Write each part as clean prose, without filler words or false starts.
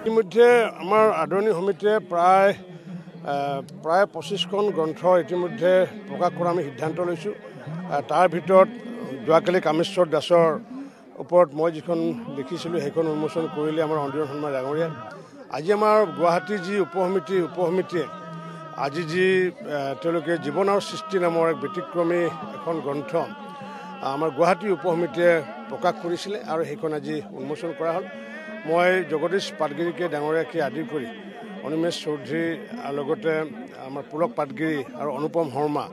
ইতিমধ্যে আমাৰ আদৰণি সমিতিয়ে প্ৰায় 25খন গ্ৰন্থ ইতিমধ্যে প্ৰকাশ কৰা আমি সিদ্ধান্ত লৈছোঁ। তাৰ ভিতৰত যোৱাকালি কামেশ্বৰ দাসৰ ওপৰত মই যিখন লিখিছিলোঁ সেইখন উন্মোচন কৰিলে আমাৰ অন্দিৰণ শৰ্মা ডাঙৰীয়া। আজি আমাৰ গুৱাহাটীৰ যি উপসমিতিয়ে আজি যি তেওঁলোকে জীৱন আৰু সৃষ্টি নামৰ এক ব্যতিক্ৰমী এখন গ্ৰন্থ আমাৰ গুৱাহাটী উপসমিতিয়ে প্ৰকাশ কৰিছিলে আৰু সেইখন আজি উন্মোচন কৰা হ'ল। মই জগদীশ পাটগিৰিকে ডাঙৰীয়াকে আদি কৰি অনিমেশ চৌধুৰী লগতে আমাৰ পুলক পাটগিৰি আৰু অনুপম শৰ্মা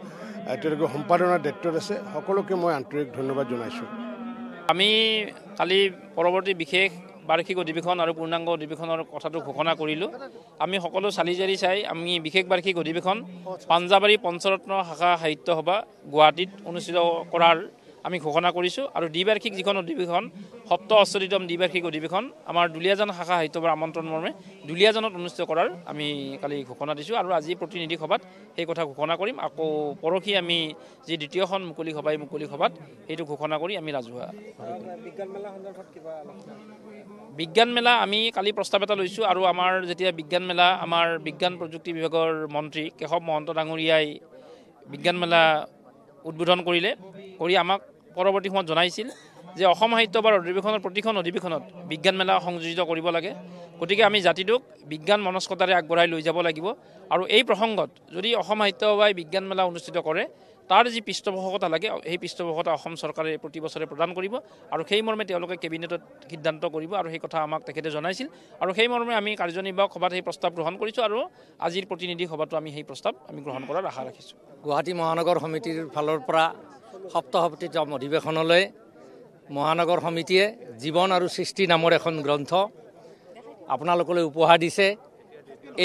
তেওঁলোকে সম্পাদনাৰ দায়িত্বত আছে। সকলোকে মই আন্তৰিক ধন্যবাদ জনাইছোঁ। আমি কালি পৰৱৰ্তী বিশেষ বাৰ্ষিক অধিৱেশন আৰু পূৰ্ণাংগ অধিৱেশনৰ কথাটো ঘোষণা কৰিলোঁ। আমি সকলো চালি জাৰি চাই আমি বিশেষ বাৰ্ষিক অধিৱেশন পাঞ্জাবাৰী পঞ্চৰত্ন শাখা সাহিত্য সভা গুৱাহাটীত অনুষ্ঠিত কৰাৰ আমি ঘোষণা কৰিছোঁ। আৰু দ্বিবাৰ্ষিক যিখন অধিৱেশন ৭ম দ্বিবাৰ্ষিক অধিৱেশন আমাৰ দুলীয়াজান শাখা সাহিত্য সভাৰ আমন্ত্ৰণ মৰ্মে দুলীয়াজানত অনুষ্ঠিত কৰাৰ আমি কালি ঘোষণা দিছোঁ আৰু আজি প্ৰতিনিধি সভাত সেই কথা ঘোষণা কৰিম। আকৌ পৰহি আমি যি দ্বিতীয়খন মুকলি সভাত সেইটো ঘোষণা কৰি আমি ৰাজহুৱা বিজ্ঞান মেলা আমি কালি প্ৰস্তাৱ এটা লৈছোঁ। আৰু আমাৰ যেতিয়া বিজ্ঞান মেলা আমাৰ বিজ্ঞান প্ৰযুক্তি বিভাগৰ মন্ত্ৰী কেশৱ মহন্ত ডাঙৰীয়াই বিজ্ঞান মেলা উদ্বোধন কৰি আমাক পৰৱৰ্তী সময়ত জনাইছিল যে অসম সাহিত্য সভাৰ অধিৱেশনৰ প্ৰতিখন অধিৱেশনত বিজ্ঞান মেলা সংযোজিত কৰিব লাগে। গতিকে আমি জাতিটোক বিজ্ঞান মনস্কতাৰে আগবঢ়াই লৈ যাব লাগিব। আৰু এই প্ৰসংগত যদি অসম সাহিত্য সভাই বিজ্ঞান মেলা অনুষ্ঠিত কৰে তাৰ যি পৃষ্ঠপোষকতা লাগে সেই পৃষ্ঠপোষকতা অসম চৰকাৰে প্ৰতি বছৰে প্ৰদান কৰিব আৰু সেই মৰ্মে তেওঁলোকে কেবিনেটত সিদ্ধান্ত কৰিব আৰু সেই কথা আমাক তেখেতে জনাইছিল। আৰু সেই মৰ্মে আমি কাৰ্যনিৰ্বাহক সভাত সেই প্ৰস্তাৱ গ্ৰহণ কৰিছোঁ আৰু আজিৰ প্ৰতিনিধি সভাতো আমি সেই প্ৰস্তাৱ আমি গ্ৰহণ কৰাৰ আশা ৰাখিছোঁ। গুৱাহাটী মহানগৰ সমিতিৰ ফালৰ পৰা সপ্তম অধিৱেশনলৈ মহানগৰ সমিতিয়ে জীৱন আৰু সৃষ্টি নামৰ এখন গ্ৰন্থ আপোনালোকলৈ উপহাৰ দিছে।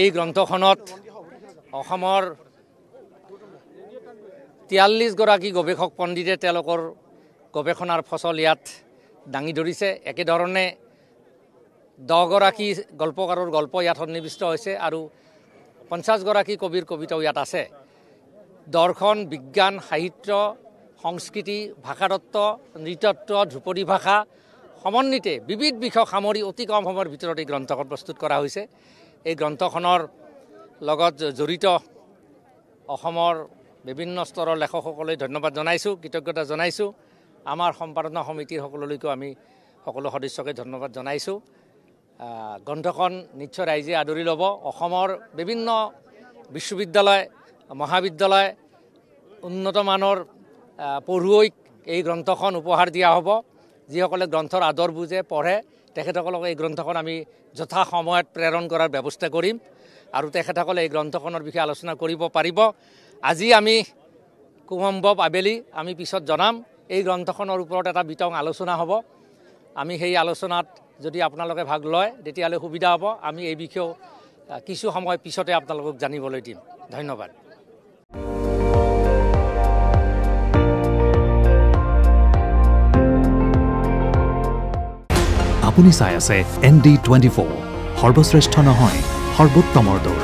এই গ্ৰন্থখনত অসমৰ 43গৰাকী গৱেষক পণ্ডিতে তেওঁলোকৰ গৱেষণাৰ ফচল ইয়াত দাঙি ধৰিছে। একেধৰণে 10গৰাকী গল্পকাৰৰ গল্প ইয়াত সন্নিৱিষ্ট হৈছে আৰু 50গৰাকী কবিৰ কবিতাও ইয়াত আছে। দৰ্শন, বিজ্ঞান, সাহিত্য, সংস্কৃতি, ভাষাতত্ব, নৃতত্ব, ধ্ৰুপদী ভাষা সমন্বিতে বিবিধ বিষয় সামৰি অতি কম সময়ৰ ভিতৰত এই গ্ৰন্থখন প্ৰস্তুত কৰা হৈছে। এই গ্ৰন্থখনৰ লগত জড়িত অসমৰ বিভিন্ন স্তৰৰ লেখকসকলে ধন্যবাদ জনাইছোঁ, কৃতজ্ঞতা জনাইছোঁ। আমাৰ সম্পাদনা সমিতিৰ সকলোলৈকো আমি সকলো সদস্যকে ধন্যবাদ জনাইছোঁ। গ্ৰন্থখন নিশ্চয় ৰাইজে আদৰি ল'ব। অসমৰ বিভিন্ন বিশ্ববিদ্যালয়, মহাবিদ্যালয়, উন্নতমানৰ পঢ়ুৱৈক এই গ্ৰন্থখন উপহাৰ দিয়া হ'ব। যিসকলে গ্ৰন্থৰ আদৰ বুজে পঢ়ে তেখেতসকলক এই গ্ৰন্থখন আমি যথা সময়ত প্ৰেৰণ কৰাৰ ব্যৱস্থা কৰিম আৰু তেখেতসকলে এই গ্ৰন্থখনৰ বিষয়ে আলোচনা কৰিব পাৰিব। আজি আমি খুব সম্ভৱ আবেলি আমি পিছত জনাম এই গ্ৰন্থখনৰ ওপৰত এটা বিতং আলোচনা হ'ব। আমি সেই আলোচনাত যদি আপোনালোকে ভাগ লয় তেতিয়াহ'লে সুবিধা হ'ব। আমি এই বিষয়েও কিছু সময় পিছতে আপোনালোকক জানিবলৈ দিম। ধন্যবাদ। আপুনি চাই আছে ND24 সৰ্বশ্ৰেষ্ঠ নহয় সৰ্বোত্তমৰ দৌৰ।